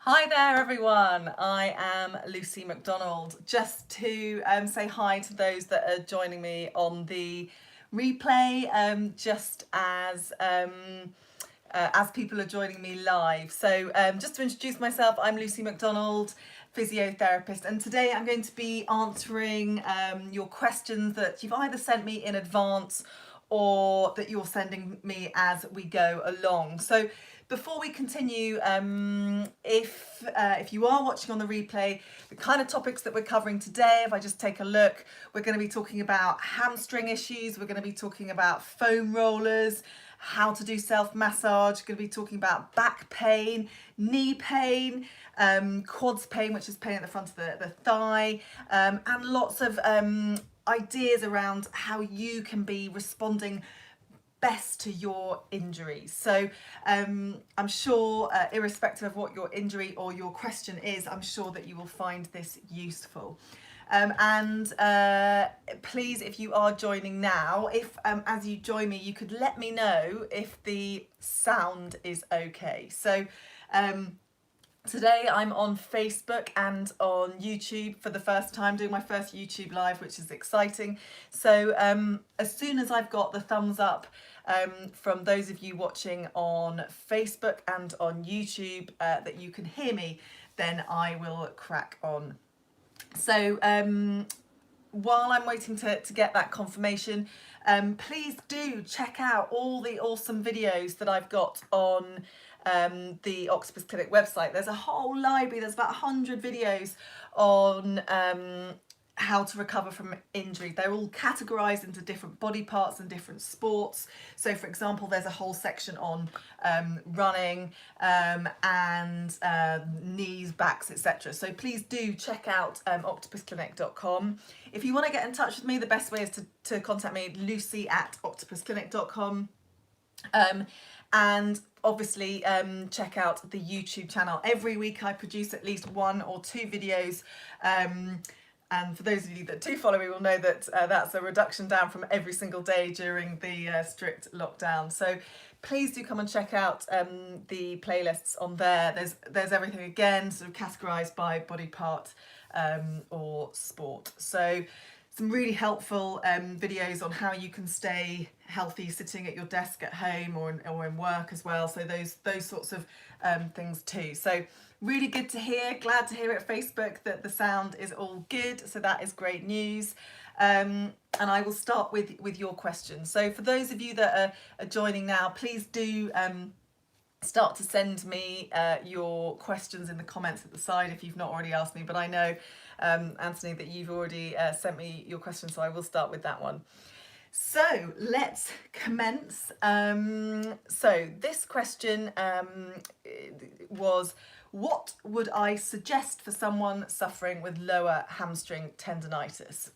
Hi there everyone, I am Lucy McDonald. Just to say hi to those that are joining me on the replay, just as people are joining me live. So just to introduce myself, I'm Lucy McDonald, physiotherapist, and today I'm going to be answering your questions that you've either sent me in advance or that you're sending me as we go along. So before we continue, if you are watching on the replay, the kind of topics that we're covering today, if I just take a look, we're going to be talking about hamstring issues, we're going to be talking about foam rollers, how to do self-massage, going to be talking about back pain, knee pain, quads pain, which is pain at the front of the thigh, and lots of ideas around how you can be responding best to your injuries. So I'm sure, irrespective of what your injury or your question is, I'm sure that you will find this useful. Please, if you are joining now, if as you join me, you could let me know if the sound is okay. So today I'm on Facebook and on YouTube for the first time, doing my first YouTube live, which is exciting. So as soon as I've got the thumbs up from those of you watching on Facebook and on YouTube that you can hear me, then I will crack on. So while I'm waiting to get that confirmation, please do check out all the awesome videos that I've got on the Octopus Clinic website. There's a whole library, there's about 100 videos on how to recover from injury. They're all categorized into different body parts and different sports. So for example, there's a whole section on running and knees, backs, etc. So please do check out octopusclinic.com. If you want to get in touch with me, the best way is to contact me, lucy@octopusclinic.com. And obviously check out the YouTube channel. Every week I produce at least 1 or 2 videos, and for those of you that do follow me will know that that's a reduction down from every single day during the strict lockdown. So please do come and check out the playlists on there. There's everything again sort of categorized by body part or sport. So some really helpful videos on how you can stay healthy sitting at your desk at home or in work as well. So those sorts of things too. So really good to hear. Glad to hear at Facebook that the sound is all good. So that is great news. And I will start with your questions. So for those of you that are joining now, please do start to send me your questions in the comments at the side if you've not already asked me, but I know Anthony that you've already sent me your question, so I will start with that one. So let's commence. So this question was, what would I suggest for someone suffering with lower hamstring tendinitis?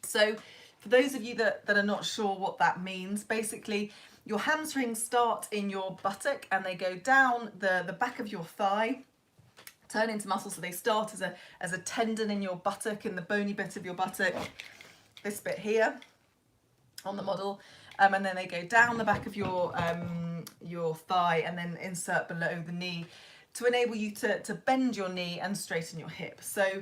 So for those of you that are not sure what that means, basically your hamstrings start in your buttock and they go down the back of your thigh, turn into muscle. So they start as a tendon in your buttock, in the bony bit of your buttock, this bit here on the model, and then they go down the back of your thigh and then insert below the knee to enable you to bend your knee and straighten your hip. So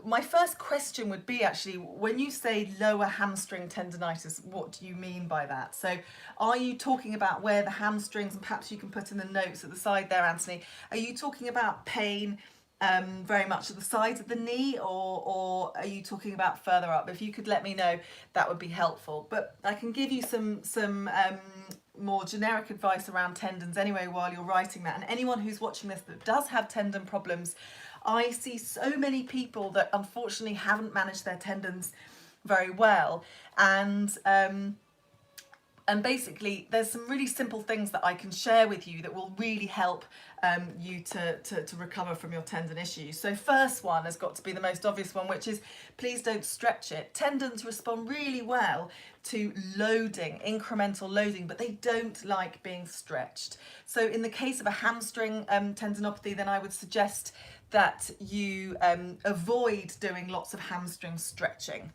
my first question would be, actually, when you say lower hamstring tendinitis, what do you mean by that? So are you talking about where the hamstrings, and perhaps you can put in the notes at the side there, Anthony, are you talking about pain very much at the sides of the knee, or are you talking about further up? If you could let me know, that would be helpful. But I can give you some more generic advice around tendons anyway while you're writing that. And anyone who's watching this that does have tendon problems, I see so many people that unfortunately haven't managed their tendons very well, and basically there's some really simple things that I can share with you that will really help you to recover from your tendon issues. So first one has got to be the most obvious one, which is please don't stretch it. Tendons respond really well to loading, incremental loading, but they don't like being stretched. So in the case of a hamstring tendinopathy, then I would suggest that you avoid doing lots of hamstring stretching.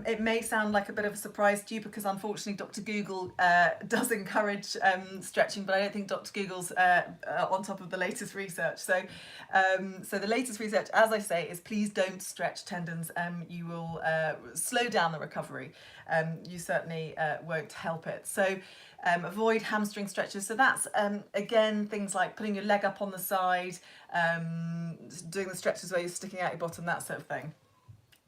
it may sound like a bit of a surprise to you, because unfortunately Dr. Google does encourage stretching, but I don't think Dr. Google's on top of the latest research. So, so the latest research, as I say, is please don't stretch tendons. You will slow down the recovery. You certainly won't help it. So avoid hamstring stretches. So that's, again, things like putting your leg up on the side, doing the stretches where you're sticking out your bottom, that sort of thing.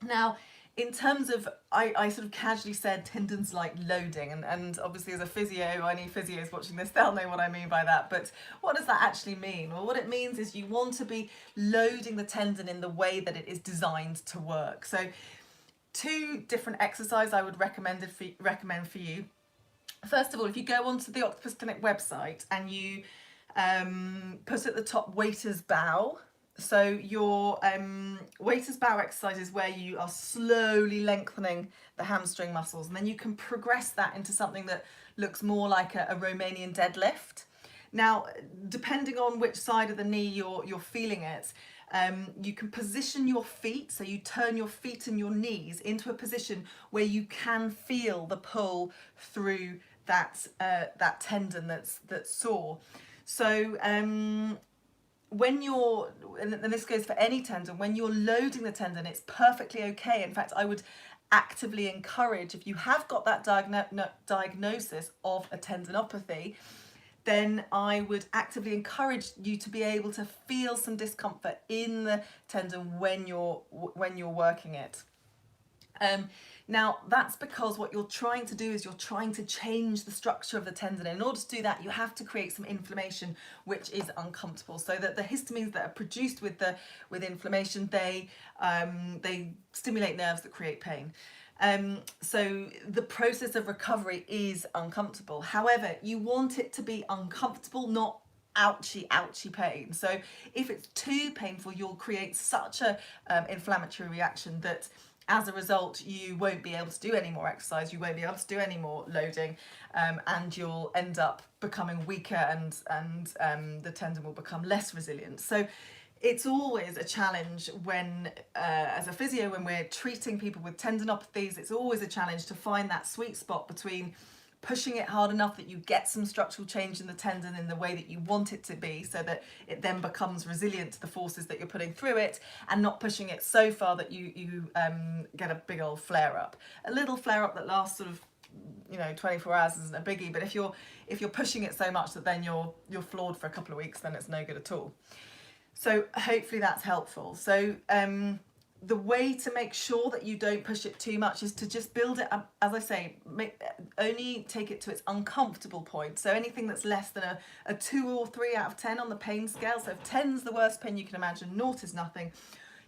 Now, in terms of, I sort of casually said tendons like loading, and obviously as a physio, any physios watching this, they'll know what I mean by that. But what does that actually mean? Well, what it means is you want to be loading the tendon in the way that it is designed to work. So 2 different exercises I would recommend for you. First of all, if you go onto the Octopus Clinic website and you put at the top waiter's bow. So your waiter's bow exercise is where you are slowly lengthening the hamstring muscles, and then you can progress that into something that looks more like a Romanian deadlift. Now, depending on which side of the knee you're feeling it, you can position your feet, so you turn your feet and your knees into a position where you can feel the pull through that tendon that's sore. So when you're, and this goes for any tendon, when you're loading the tendon, it's perfectly okay. In fact, I would actively encourage, if you have got that diagnosis of a tendinopathy, then I would actively encourage you to be able to feel some discomfort in the tendon when you're working it. Now, that's because what you're trying to do is you're trying to change the structure of the tendon. In order to do that, you have to create some inflammation, which is uncomfortable. So that the histamines that are produced with inflammation, they stimulate nerves that create pain. So the process of recovery is uncomfortable. However, you want it to be uncomfortable, not ouchy pain. So if it's too painful, you'll create such a inflammatory reaction that as a result, you won't be able to do any more exercise, you won't be able to do any more loading, and you'll end up becoming weaker, and the tendon will become less resilient. So it's always a challenge when, as a physio, when we're treating people with tendinopathies, it's always a challenge to find that sweet spot between pushing it hard enough that you get some structural change in the tendon in the way that you want it to be, so that it then becomes resilient to the forces that you're putting through it, and not pushing it so far that you get a big old flare up. A little flare up that lasts sort of 24 hours isn't a biggie, but if you're pushing it so much that then you're floored for a couple of weeks, then it's no good at all. So hopefully that's helpful. So the way to make sure that you don't push it too much is to just build it up, as I say, only take it to its uncomfortable point. So anything that's less than a 2 or 3 out of 10 on the pain scale. So if 10's the worst pain you can imagine, 0 is nothing,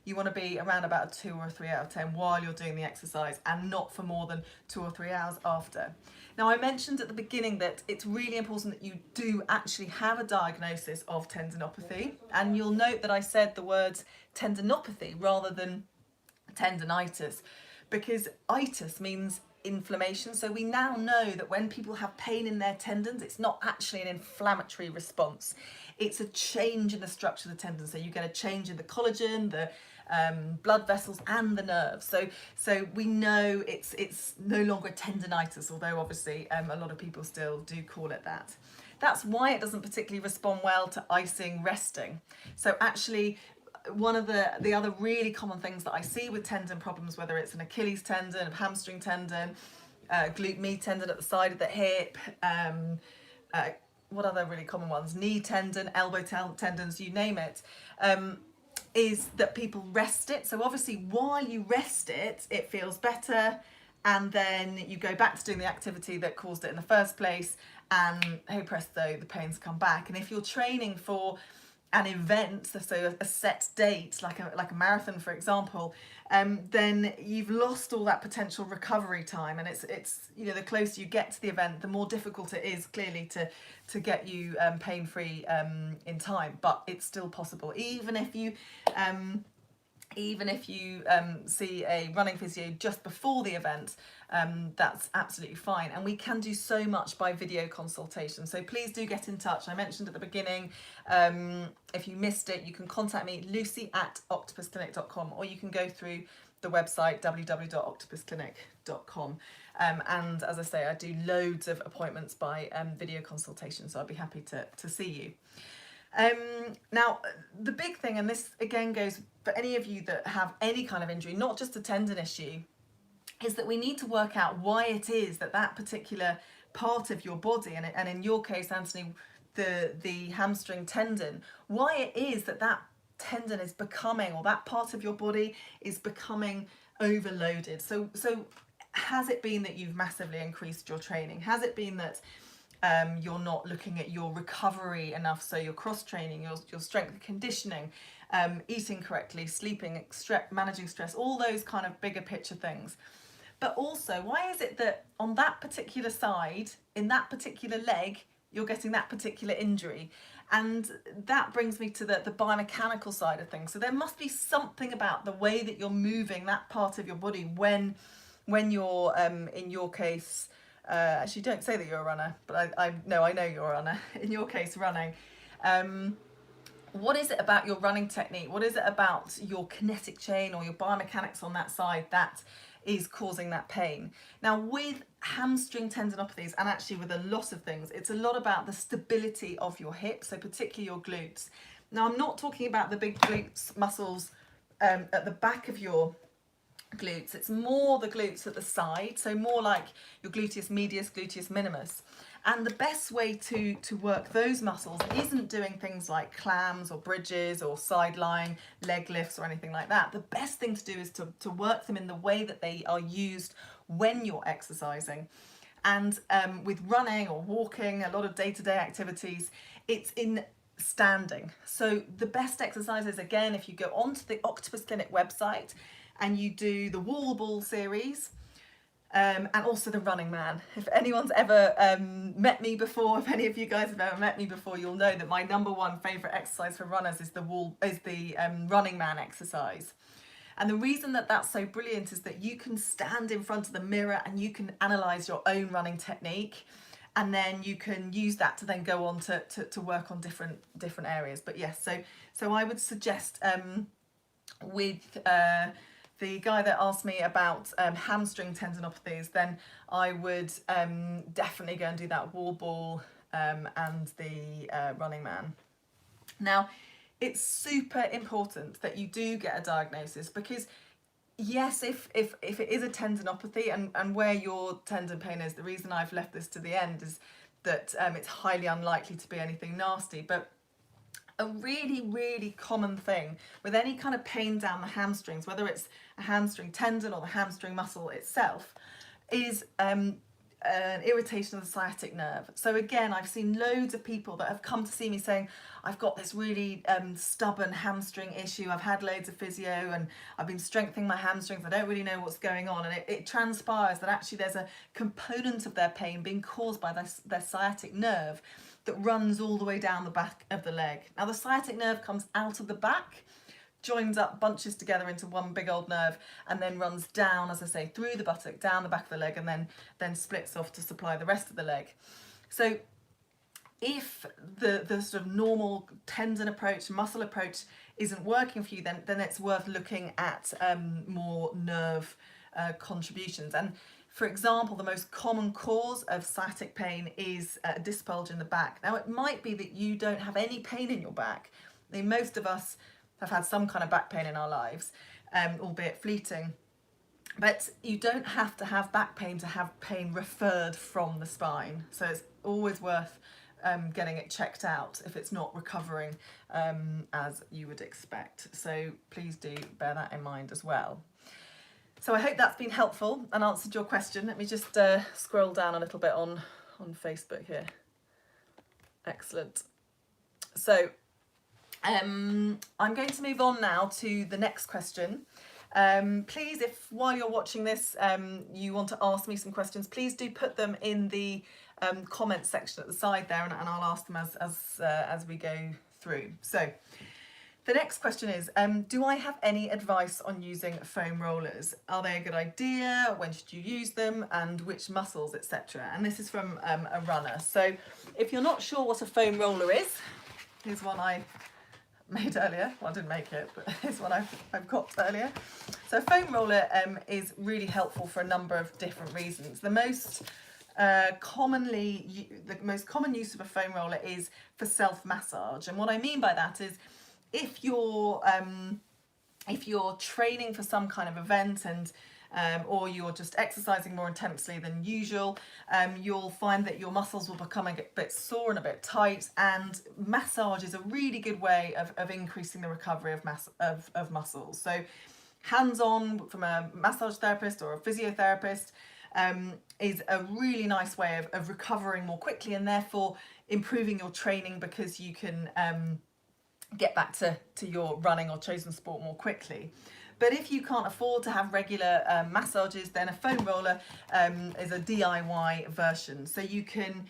you want to be around about a 2 or a 3 out of 10 while you're doing the exercise, and not for more than 2 or 3 hours after. Now, I mentioned at the beginning that it's really important that you do actually have a diagnosis of tendinopathy, and you'll note that I said the words tendinopathy rather than tendinitis, because itis means inflammation. So we now know that when people have pain in their tendons, it's not actually an inflammatory response. It's a change in the structure of the tendon. So you get a change in the collagen, the blood vessels, and the nerves. So we know it's no longer a tendinitis, although obviously a lot of people still do call it that. That's why it doesn't particularly respond well to icing resting. So actually, one of the other really common things that I see with tendon problems, whether it's an Achilles tendon, a hamstring tendon, glute med tendon at the side of the hip, what other really common ones, knee tendon, elbow tendons, you name it, is that people rest it. So obviously while you rest it, it feels better, and then you go back to doing the activity that caused it in the first place, and hey presto, the pains come back. And if you're training for an event, so a set date, like a marathon, for example, then you've lost all that potential recovery time, and it's the closer you get to the event, the more difficult it is clearly to get you pain-free in time. But it's still possible, even if you see a running physio just before the event, that's absolutely fine. And we can do so much by video consultation. So please do get in touch. I mentioned at the beginning, if you missed it, you can contact me, lucy@octopusclinic.com, or you can go through the website www.octopusclinic.com. And as I say, I do loads of appointments by video consultation, so I'd be happy to see you. Now, the big thing, and this again goes for any of you that have any kind of injury, not just a tendon issue, is that we need to work out why it is that that particular part of your body, and in your case, Anthony, the hamstring tendon, why it is that that tendon is becoming, or that part of your body is becoming overloaded. So has it been that you've massively increased your training? Has it been that you're not looking at your recovery enough, so your cross-training, your strength and conditioning, eating correctly, sleeping, managing stress, all those kind of bigger picture things. But also, why is it that on that particular side, in that particular leg, you're getting that particular injury? And that brings me to the biomechanical side of things. So there must be something about the way that you're moving that part of your body when you're, in your case, actually don't say that you're a runner, but I know you're a runner, in your case running. What is it about your running technique? What is it about your kinetic chain or your biomechanics on that side that is causing that pain? Now, with hamstring tendinopathies, and actually with a lot of things, it's a lot about the stability of your hips, so particularly your glutes. Now, I'm not talking about the big glutes muscles at the back of your glutes. It's more the glutes at the side, so more like your gluteus medius, gluteus minimus. And the best way to work those muscles isn't doing things like clams or bridges or side lying leg lifts or anything like that. The best thing to do is to work them in the way that they are used when you're exercising. And with running or walking, a lot of day-to-day activities, it's in standing. So the best exercises, again, if you go onto the Octopus Clinic website and you do the wall ball series, and also the Running Man. If anyone's ever met me before, if any of you guys have ever met me before, you'll know that my number one favourite exercise for runners is the Running Man exercise. And the reason that that's so brilliant is that you can stand in front of the mirror and you can analyse your own running technique, and then you can use that to then go on to work on different areas. But yes, so I would suggest with the guy that asked me about hamstring tendinopathies, then I would definitely go and do that wall ball and the Running Man. Now, it's super important that you do get a diagnosis, because yes, if it is a tendinopathy and where your tendon pain is, the reason I've left this to the end is that it's highly unlikely to be anything nasty. But a really, really common thing with any kind of pain down the hamstrings, whether it's a hamstring tendon or the hamstring muscle itself, is an irritation of the sciatic nerve. So again, I've seen loads of people that have come to see me saying, I've got this really stubborn hamstring issue, I've had loads of physio and I've been strengthening my hamstrings, I don't really know what's going on. And it transpires that actually there's a component of their pain being caused by their sciatic nerve that runs all the way down the back of the leg. Now, the sciatic nerve comes out of the back, joins up, bunches together into one big old nerve, and then runs down, as I say, through the buttock, down the back of the leg, and then splits off to supply the rest of the leg. So if the sort of normal tendon approach, muscle approach isn't working for you, then it's worth looking at more nerve contributions. And for example, the most common cause of sciatic pain is disc bulge in the back. Now, it might be that you don't have any pain in your back. I mean, most of us have had some kind of back pain in our lives, albeit fleeting. But you don't have to have back pain to have pain referred from the spine. So it's always worth getting it checked out if it's not recovering as you would expect. So please do bear that in mind as well. So I hope that's been helpful and answered your question. Let me just scroll down a little bit on Facebook here. Excellent. So I'm going to move on now to the next question. Please, if while you're watching this you want to ask me some questions, please do put them in the comment section at the side there, and I'll ask them as we go through. So the next question is, do I have any advice on using foam rollers? Are they a good idea? When should you use them? And which muscles, etc.? And this is from a runner. So if you're not sure what a foam roller is, here's one I made earlier. Well, I didn't make it, but it's one I've got earlier. So a foam roller is really helpful for a number of different reasons. The most common use of a foam roller is for self-massage. And what I mean by that is if you're training for some kind of event and or you're just exercising more intensely than usual, you'll find that your muscles will become a bit sore and a bit tight, and massage is a really good way of increasing the recovery of muscles. So hands-on from a massage therapist or a physiotherapist is a really nice way of recovering more quickly and therefore improving your training, because you can get back to your running or chosen sport more quickly. But if you can't afford to have regular massages, then a foam roller is a DIY version. So you can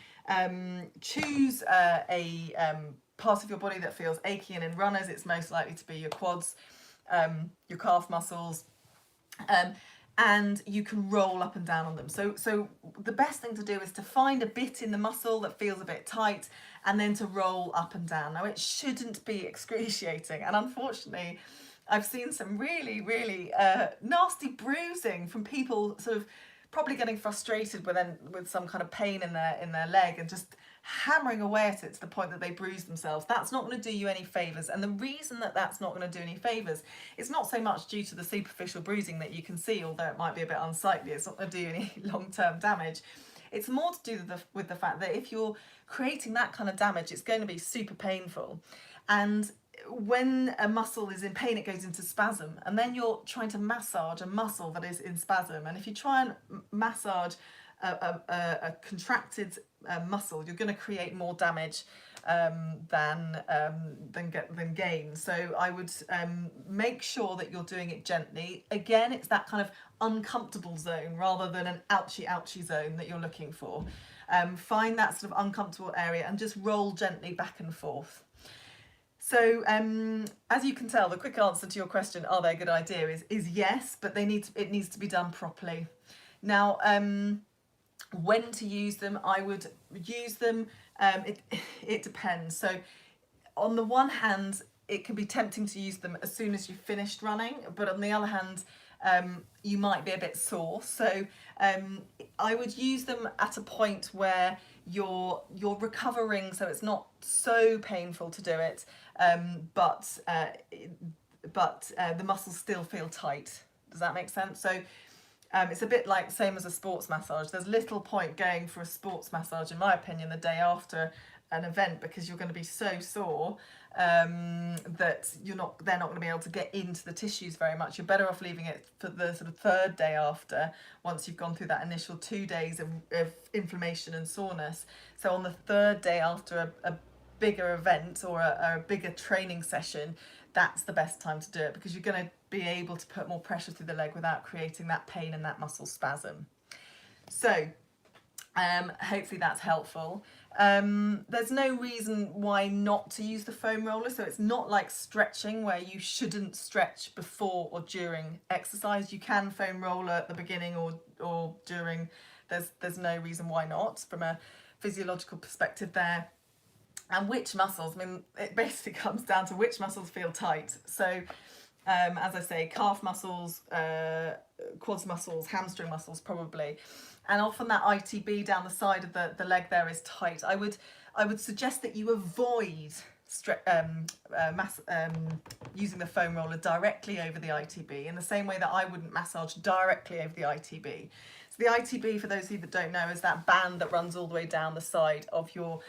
choose a part of your body that feels achy, and in runners it's most likely to be your quads, your calf muscles, and you can roll up and down on them. So the best thing to do is to find a bit in the muscle that feels a bit tight and then to roll up and down. Now, it shouldn't be excruciating, and unfortunately I've seen some really, really nasty bruising from people sort of probably getting frustrated with some kind of pain in their leg and just hammering away at it to the point that they bruise themselves. That's not going to do you any favours. And the reason that that's not going to do any favours is not so much due to the superficial bruising that you can see, although it might be a bit unsightly. It's not going to do any long-term damage. It's more to do with the fact that if you're creating that kind of damage, it's going to be super painful. And when a muscle is in pain, it goes into spasm, and then you're trying to massage a muscle that is in spasm. And if you try and massage a contracted muscle, you're going to create more damage than gain. So I would make sure that you're doing it gently. Again, it's that kind of uncomfortable zone rather than an ouchy zone that you're looking for. Find that sort of uncomfortable area and just roll gently back and forth. So as you can tell, the quick answer to your question, are they a good idea, is yes, but it needs to be done properly. Now, when to use them, I would use them, it depends. So on the one hand, it can be tempting to use them as soon as you've finished running, but on the other hand, you might be a bit sore. So I would use them at a point where you're recovering, so it's not so painful to do it, but the muscles still feel tight. Does that make sense? So it's a bit like same as a sports massage. There's little point going for a sports massage, in my opinion, the day after an event, because you're going to be so sore that they're not going to be able to get into the tissues very much. You're better off leaving it for the sort of third day after, once you've gone through that initial 2 days of inflammation and soreness. So on the third day after a bigger event or a bigger training session, that's the best time to do it, because you're going to be able to put more pressure through the leg without creating that pain and that muscle spasm. So hopefully that's helpful. There's no reason why not to use the foam roller. So it's not like stretching, where you shouldn't stretch before or during exercise. You can foam roller at the beginning or during. There's no reason why not from a physiological perspective there. And which muscles, I mean, it basically comes down to which muscles feel tight. So as I say, calf muscles, quads muscles, hamstring muscles probably. And often that ITB down the side of the leg there is tight. I would suggest that you avoid using the foam roller directly over the ITB, in the same way that I wouldn't massage directly over the ITB. So the ITB, for those of you that don't know, is that band that runs all the way down the side of your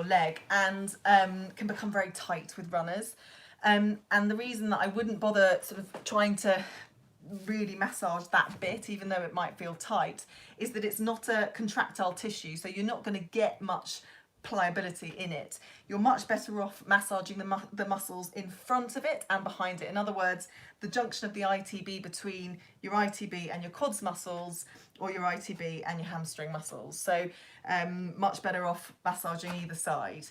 leg and can become very tight with runners. And the reason that I wouldn't bother sort of trying to really massage that bit, even though it might feel tight, is that it's not a contractile tissue, so you're not going to get much pliability in it. You're much better off massaging the muscles in front of it and behind it. In other words, the junction of the ITB between your ITB and your quads muscles, or your ITB and your hamstring muscles. So much better off massaging either side.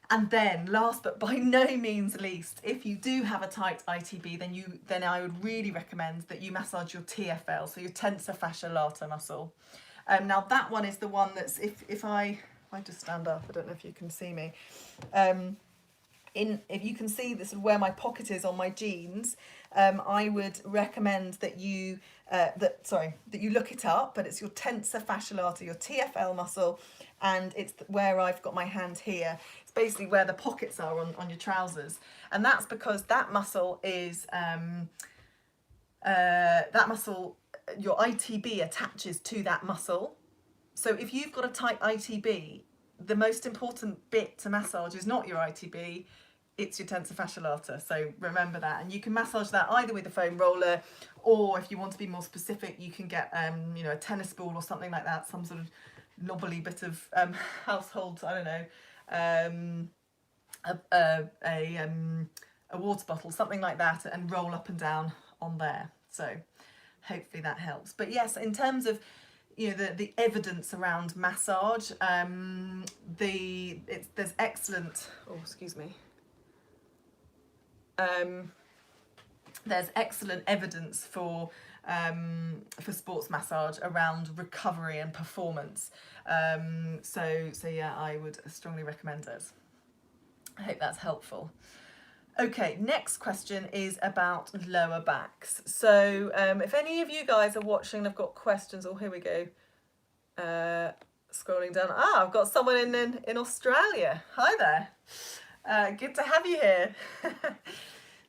And then, last but by no means least, if you do have a tight ITB, then I would really recommend that you massage your TFL, so your tensor fascia lata muscle. Now that one is the one that's, if I just stand up, I don't know if you can see me. if you can see this is where my pocket is on my jeans, I would recommend that you that you look it up, but it's your tensor fasciae lata, your TFL muscle, and it's where I've got my hand here. It's basically where the pockets are on your trousers, and that's because that muscle is your ITB attaches to that muscle. So if you've got a tight ITB, the most important bit to massage is not your ITB, it's your tensor fasciae lata. So remember that, and you can massage that either with a foam roller, or if you want to be more specific, you can get a tennis ball or something like that, some sort of knobbly bit of household, I don't know, a water bottle, something like that, and roll up and down on there. So hopefully that helps. But yes, in terms of the evidence around massage, there's excellent, there's excellent evidence for sports massage around recovery and performance. So yeah, I would strongly recommend it. I hope that's helpful. Okay, next question is about lower backs. So if any of you guys are watching and have got questions, here we go. Scrolling down. I've got someone in Australia. Hi there. Good to have you here.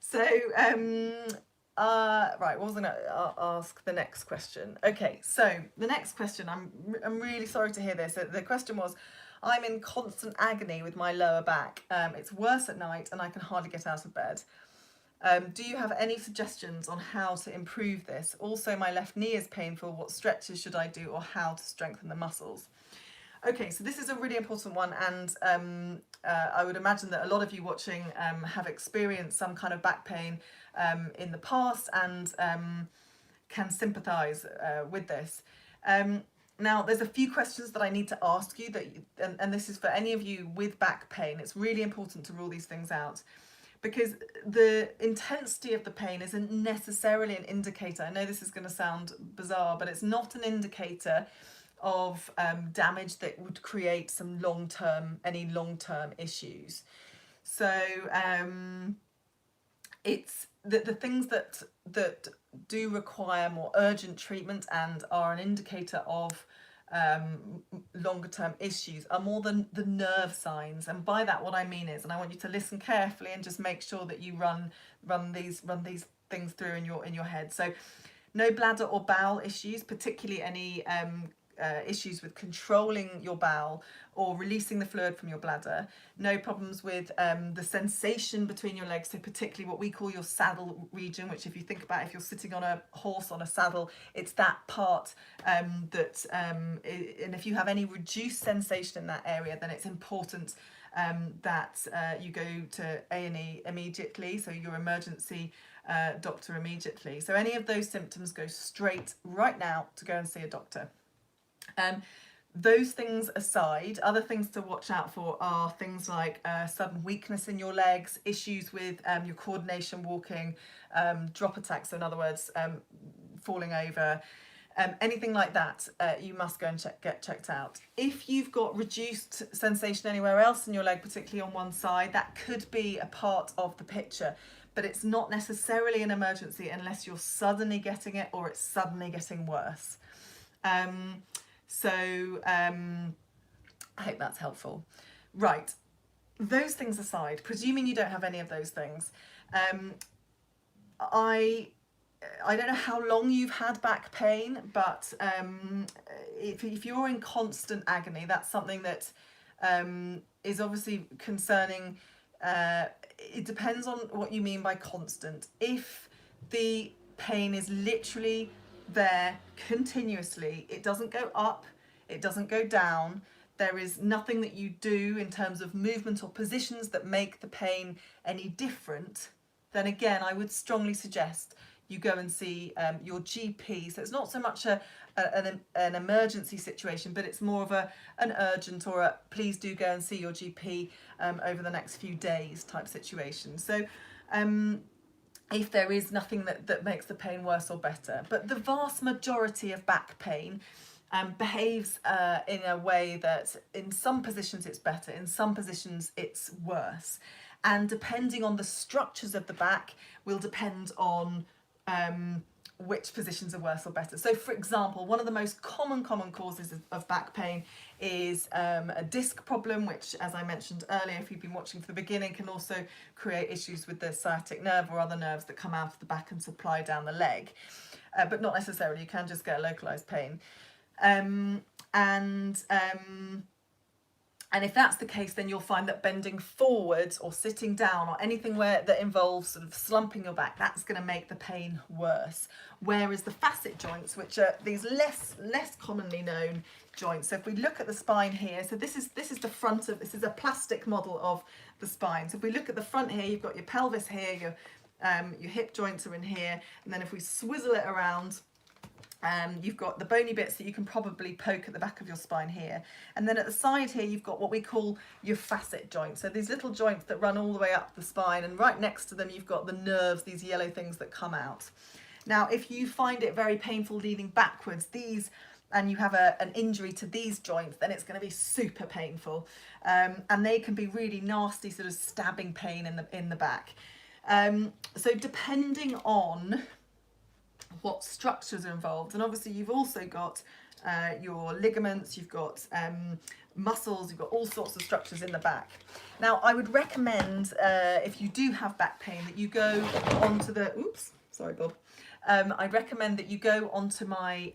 So, right, what was I going to ask the next question? Okay, so the next question, I'm really sorry to hear this. The question was, I'm in constant agony with my lower back. It's worse at night and I can hardly get out of bed. Do you have any suggestions on how to improve this? Also, my left knee is painful. What stretches should I do, or how to strengthen the muscles? Okay, so this is a really important one, and I would imagine that a lot of you watching have experienced some kind of back pain in the past and can sympathise with this. Now, there's a few questions that I need to ask you, and this is for any of you with back pain. It's really important to rule these things out, because the intensity of the pain isn't necessarily an indicator. I know this is going to sound bizarre, but it's not an indicator of damage that would create any long-term issues. So it's the things that do require more urgent treatment and are an indicator of longer term issues are more than the nerve signs. And by that, what I mean is, and I want you to listen carefully and just make sure that you run these things through in your head. So no bladder or bowel issues, particularly any issues with controlling your bowel or releasing the fluid from your bladder. No problems with the sensation between your legs, so particularly what we call your saddle region, which if you think about, if you're sitting on a horse on a saddle, it's that part and if you have any reduced sensation in that area, then it's important that you go to A&E immediately, so your emergency doctor immediately. So any of those symptoms, go straight right now to go and see a doctor. Those things aside, other things to watch out for are things like sudden weakness in your legs, issues with your coordination walking, drop attacks, so in other words, falling over, anything like that, you must go and get checked out. If you've got reduced sensation anywhere else in your leg, particularly on one side, that could be a part of the picture, but it's not necessarily an emergency unless you're suddenly getting it or it's suddenly getting worse. I hope that's helpful. Right, those things aside, presuming you don't have any of those things, I don't know how long you've had back pain, but if you're in constant agony, that's something that is obviously concerning. It depends on what you mean by constant. If the pain is literally there continuously, it doesn't go up, it doesn't go down, there is nothing that you do in terms of movement or positions that make the pain any different, then again I would strongly suggest you go and see your GP. So it's not so much an emergency situation, but it's more of an urgent or a please do go and see your GP over the next few days type situation. So if there is nothing that makes the pain worse or better. But the vast majority of back pain behaves in a way that in some positions it's better, in some positions it's worse. And depending on the structures of the back will depend on which positions are worse or better. So for example, one of the most common causes of back pain is a disc problem, which, as I mentioned earlier, if you've been watching from the beginning, can also create issues with the sciatic nerve or other nerves that come out of the back and supply down the leg. But not necessarily, you can just get a localised pain. And if that's the case, then you'll find that bending forwards or sitting down or anything that involves sort of slumping your back, that's going to make the pain worse. Whereas the facet joints, which are these less commonly known joints. So if we look at the spine here, so this is a plastic model of the spine. So if we look at the front here, you've got your pelvis here, your hip joints are in here, and then if we swizzle it around, you've got the bony bits that you can probably poke at the back of your spine here. And then at the side here, you've got what we call your facet joints. So these little joints that run all the way up the spine, and right next to them, you've got the nerves, these yellow things that come out. Now, if you find it very painful leaning backwards, and you have an injury to these joints, then it's going to be super painful. And they can be really nasty, sort of stabbing pain in the back. So depending on what structures are involved, and obviously you've also got your ligaments, you've got muscles, you've got all sorts of structures in the back. Now I would recommend if you do have back pain that you go onto the sorry Bob, I'd recommend that you go onto my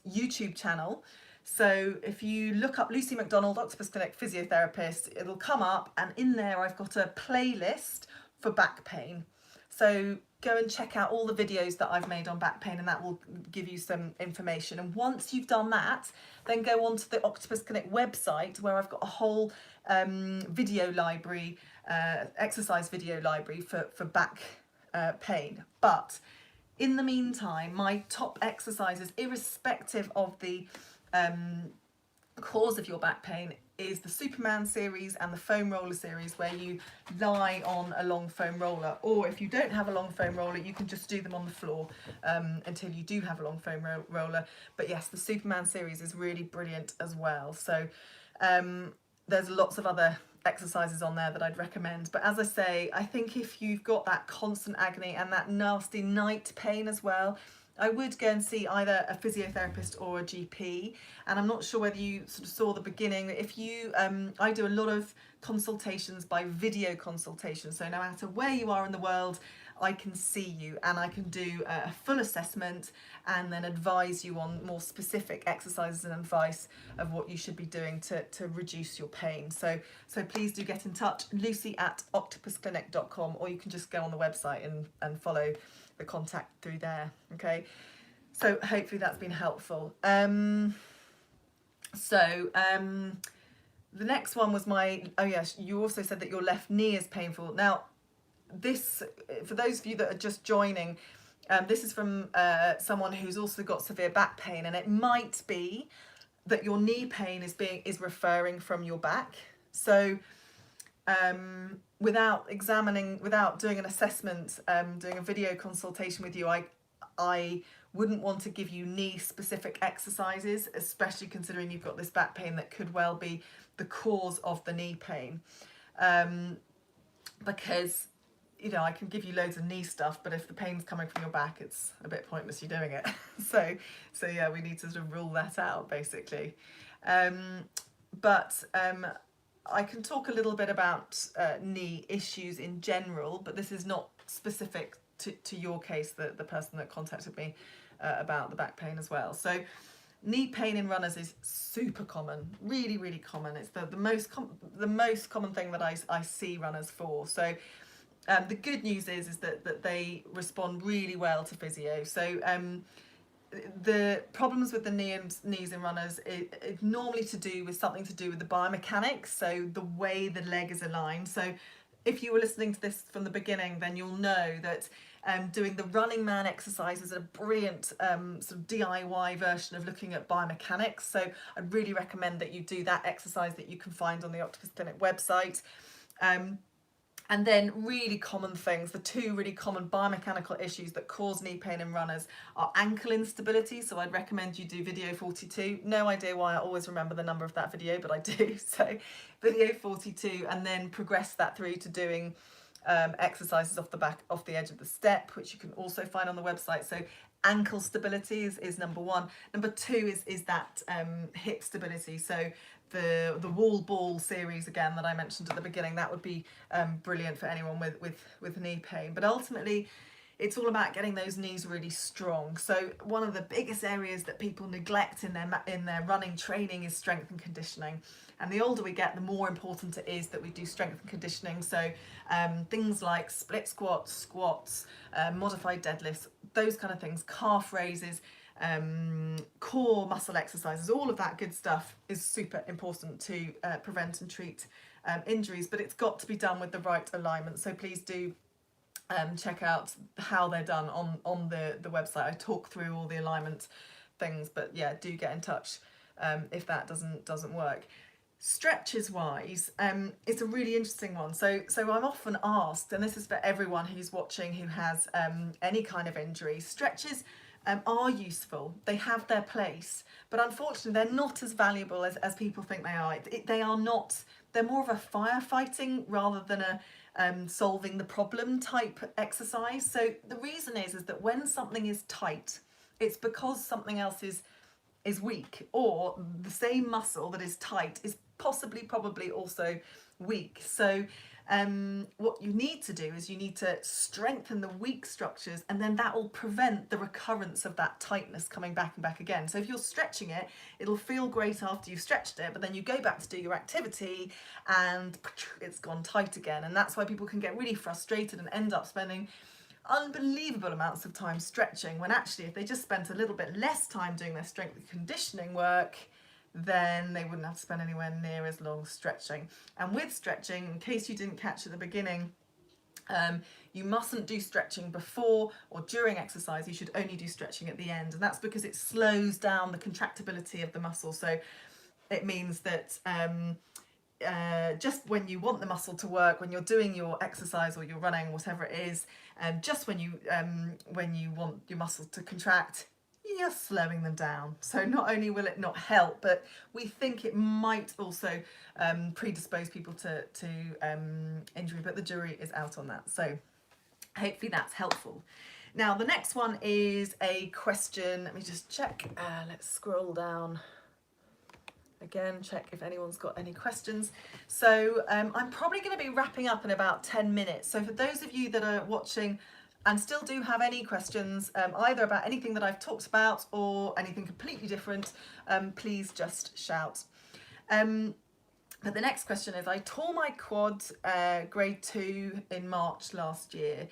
YouTube channel. So if you look up Lucy McDonald Octopus Clinic Physiotherapist, it'll come up, and in there I've got a playlist for back pain. So go and check out all the videos that I've made on back pain, and that will give you some information. And once you've done that, then go on to the Octopus Clinic website, where I've got a whole video library, exercise video library for back pain. But in the meantime, my top exercises, irrespective of the cause of your back pain, is the Superman series and the foam roller series, where you lie on a long foam roller, or if you don't have a long foam roller, you can just do them on the floor until you do have a long foam roller. But yes, the Superman series is really brilliant as well. So there's lots of other exercises on there that I'd recommend. But as I say, I think if you've got that constant agony and that nasty night pain as well, I would go and see either a physiotherapist or a GP. And I'm not sure whether you sort of saw the beginning. If you, I do a lot of consultations by video consultation. So no matter where you are in the world, I can see you and I can do a full assessment and then advise you on more specific exercises and advice of what you should be doing to reduce your pain. So please do get in touch, lucy@octopusclinic.com, or you can just go on the website and follow the contact through there. Okay, so hopefully that's been helpful. The next one was you also said that your left knee is painful. Now this, for those of you that are just joining, this is from someone who's also got severe back pain, and it might be that your knee pain is referring from your back. So without doing an assessment, doing a video consultation with you, I wouldn't want to give you knee specific exercises, especially considering you've got this back pain that could well be the cause of the knee pain. Because, you know, I can give you loads of knee stuff, but if the pain's coming from your back, it's a bit pointless you doing it. So yeah, we need to sort of rule that out, basically. I can talk a little bit about knee issues in general, but this is not specific to your case, the person that contacted me about the back pain as well. So knee pain in runners is super common, really, really common. It's the most common thing that I see runners for. So the good news is that they respond really well to physio. So the problems with the knees in runners is normally something to do with the biomechanics, so the way the leg is aligned. So if you were listening to this from the beginning, then you'll know that doing the Running Man exercise is a brilliant sort of DIY version of looking at biomechanics. So I'd really recommend that you do that exercise that you can find on the Octopus Clinic website. And then really common things, the two really common biomechanical issues that cause knee pain in runners are ankle instability. So I'd recommend you do video 42. No idea why I always remember the number of that video, but I do. So video 42, and then progress that through to doing exercises off the edge of the step, which you can also find on the website. So ankle stability is number one. Number two is that hip stability. So the wall ball series again that I mentioned at the beginning, that would be brilliant for anyone with knee pain. But ultimately, it's all about getting those knees really strong. So one of the biggest areas that people neglect in their running training is strength and conditioning. And the older we get, the more important it is that we do strength and conditioning. So things like split squats, modified deadlifts, those kind of things, calf raises, core muscle exercises, all of that good stuff is super important to prevent and treat injuries, but it's got to be done with the right alignment. So please do check out how they're done on the website. I talk through all the alignment things, but yeah, do get in touch if that doesn't work. Stretches wise, it's a really interesting one. So I'm often asked, and this is for everyone who's watching who has any kind of injury, stretches are useful, they have their place, but unfortunately they're not as valuable as people think they are. They are not, they're more of a firefighting rather than a solving the problem type exercise. So the reason is that when something is tight, it's because something else is weak, or the same muscle that is tight is probably also weak. So what you need to do is you need to strengthen the weak structures, and then that will prevent the recurrence of that tightness coming back and back again. So if you're stretching it, it'll feel great after you've stretched it, but then you go back to do your activity and it's gone tight again. And that's why people can get really frustrated and end up spending unbelievable amounts of time stretching, when actually if they just spent a little bit less time doing their strength and conditioning work, then they wouldn't have to spend anywhere near as long stretching. And with stretching, in case you didn't catch at the beginning, you mustn't do stretching before or during exercise. You should only do stretching at the end, and that's because it slows down the contractibility of the muscle. So it means that just when you want the muscle to work, when you're doing your exercise or you're running, whatever it is, just when you want your muscles to contract, you're slowing them down. So not only will it not help, but we think it might also predispose people to injury, but the jury is out on that. So hopefully that's helpful. Now the next one is a question. Let me just check. Let's scroll down again, check if anyone's got any questions. So I'm probably going to be wrapping up in about 10 minutes. So for those of you that are watching and still do have any questions, either about anything that I've talked about or anything completely different, please just shout. But the next question is, I tore my quad grade 2 in March last year.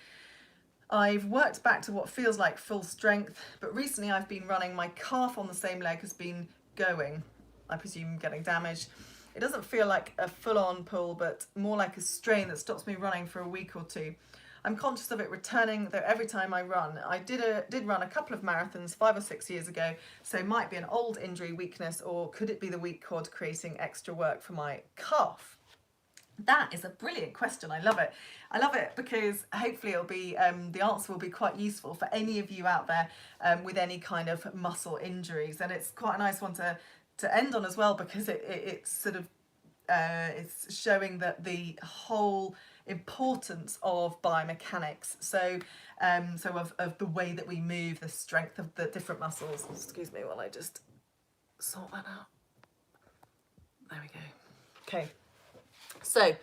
I've worked back to what feels like full strength, but recently I've been running, my calf on the same leg has been going, I presume getting damaged. It doesn't feel like a full-on pull, but more like a strain that stops me running for a week or two. I'm conscious of it returning, though every time I run. I did run a couple of marathons 5 or 6 years ago, so it might be an old injury weakness, or could it be the weak quad creating extra work for my calf? That is a brilliant question. I love it. I love it because hopefully it'll be the answer will be quite useful for any of you out there with any kind of muscle injuries, and it's quite a nice one to end on as well, because it's sort of it's showing that the whole importance of biomechanics, so of the way that we move, the strength of the different muscles. Excuse me while I just sort that out. There we go. Okay, so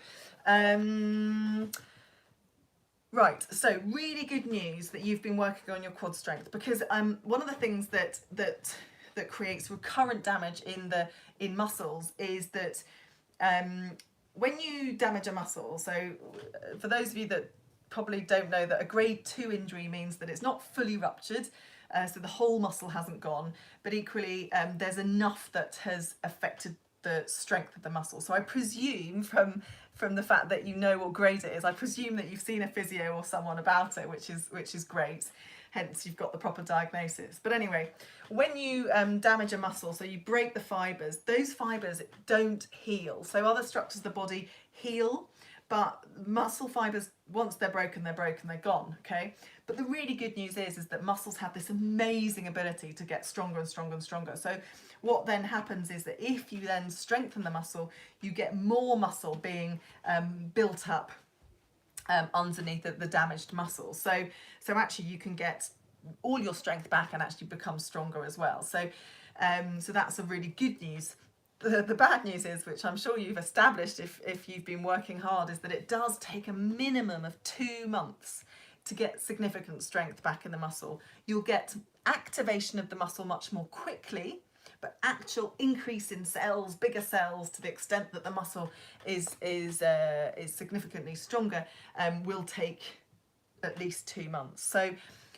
right, so really good news that you've been working on your quad strength, because one of the things that creates recurrent damage in muscles is that when you damage a muscle, so for those of you that probably don't know, that a grade 2 injury means that it's not fully ruptured, so the whole muscle hasn't gone, but equally there's enough that has affected the strength of the muscle. So I presume from the fact that you know what grade it is, I presume that you've seen a physio or someone about it, which is great. Hence you've got the proper diagnosis. But anyway, when you damage a muscle, so you break the fibres, those fibres don't heal. So other structures of the body heal, but muscle fibers, once they're broken, they're gone, okay? But the really good news is that muscles have this amazing ability to get stronger and stronger and stronger. So what then happens is that if you then strengthen the muscle, you get more muscle being built up underneath the damaged muscle. So actually you can get all your strength back and actually become stronger as well. So that's a really good news. The bad news is, which I'm sure you've established if you've been working hard, is that it does take a minimum of 2 months to get significant strength back in the muscle. You'll get activation of the muscle much more quickly, but actual increase in cells, bigger cells, to the extent that the muscle is significantly stronger, will take at least 2 months. So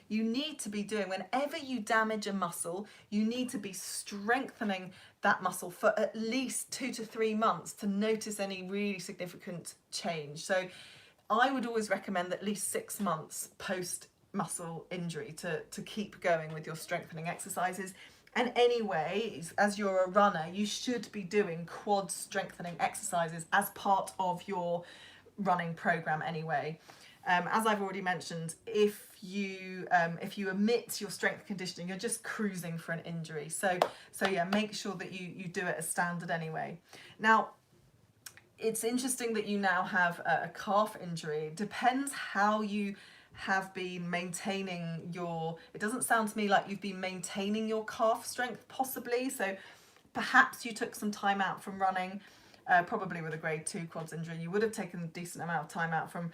you need to be doing, whenever you damage a muscle, you need to be strengthening that muscle for at least 2 to 3 months to notice any really significant change. So I would always recommend at least 6 months post muscle injury to keep going with your strengthening exercises. And anyway, as you're a runner, you should be doing quad strengthening exercises as part of your running program anyway. As I've already mentioned, if you omit your strength conditioning, you're just cruising for an injury. So yeah, make sure that you do it as standard anyway. Now, it's interesting that you now have a calf injury. It depends how you have been maintaining it doesn't sound to me like you've been maintaining your calf strength, possibly. So perhaps you took some time out from running, probably with a grade 2 quads injury. You would have taken a decent amount of time out from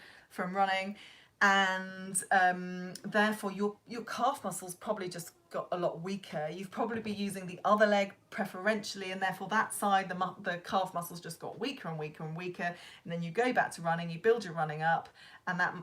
running, and therefore your calf muscles probably just got a lot weaker. You've probably been using the other leg preferentially, and therefore that side, the calf muscles just got weaker and weaker and weaker. And then you go back to running, you build your running up, and that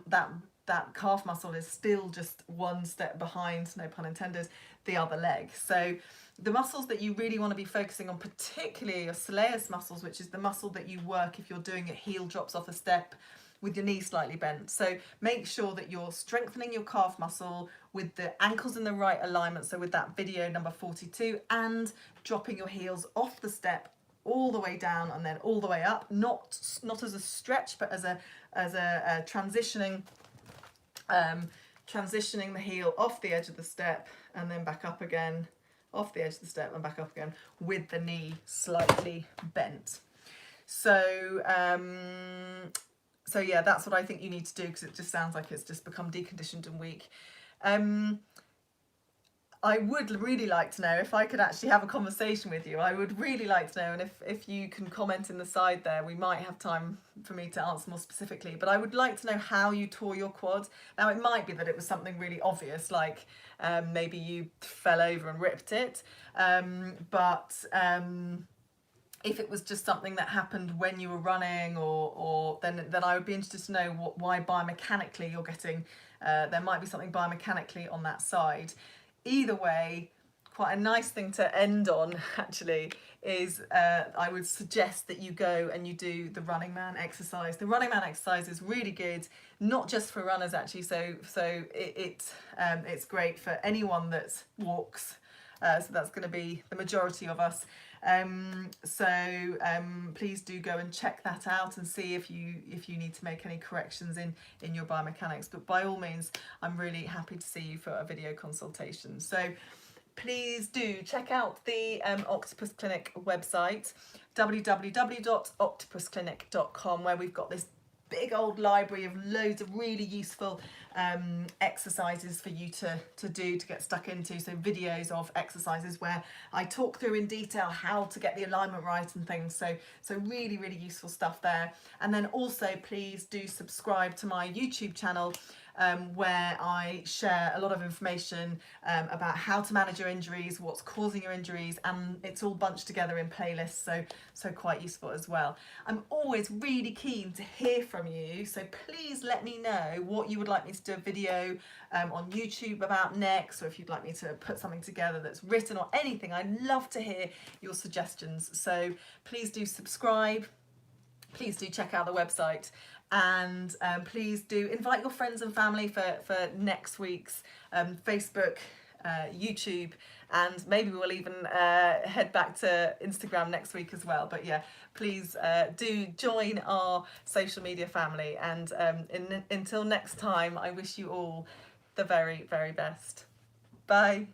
calf muscle is still just one step behind, no pun intended, the other leg. So the muscles that you really want to be focusing on, particularly your soleus muscles, which is the muscle that you work if you're doing a heel drops off a step with your knee slightly bent. So make sure that you're strengthening your calf muscle with the ankles in the right alignment, so with that video number 42, and dropping your heels off the step all the way down and then all the way up, not as a stretch, but as a transitioning the heel off the edge of the step and then back up again, off the edge of the step and back up again, with the knee slightly bent. So yeah, that's what I think you need to do, because it just sounds like it's just become deconditioned and weak. I would really like to know, if I could actually have a conversation with you, I would really like to know, and if you can comment in the side there, we might have time for me to answer more specifically, but I would like to know how you tore your quad. Now, it might be that it was something really obvious, like maybe you fell over and ripped it, but if it was just something that happened when you were running, or then I would be interested to know why biomechanically you're getting, there might be something biomechanically on that side. Either way, quite a nice thing to end on actually is I would suggest that you go and you do the Running Man exercise. The Running Man exercise is really good, not just for runners actually, so it's great for anyone that walks. So that's going to be the majority of us. Please do go and check that out and see if you need to make any corrections in your biomechanics. But by all means, I'm really happy to see you for a video consultation. So please do check out the Octopus Clinic website, www.octopusclinic.com, where we've got this big old library of loads of really useful exercises for you to do, to get stuck into. So videos of exercises where I talk through in detail how to get the alignment right and things. So really, really useful stuff there. And then also please do subscribe to my YouTube channel, where I share a lot of information about how to manage your injuries, what's causing your injuries, and it's all bunched together in playlists, so quite useful as well. I'm always really keen to hear from you, so please let me know what you would like me to do a video on YouTube about next, or if you'd like me to put something together that's written or anything. I'd love to hear your suggestions, so please do subscribe, please do check out the website, and please do invite your friends and family for next week's Facebook YouTube, and maybe we'll even head back to Instagram next week as well. But yeah, please do join our social media family, and until next time, I wish you all the very, very best. Bye.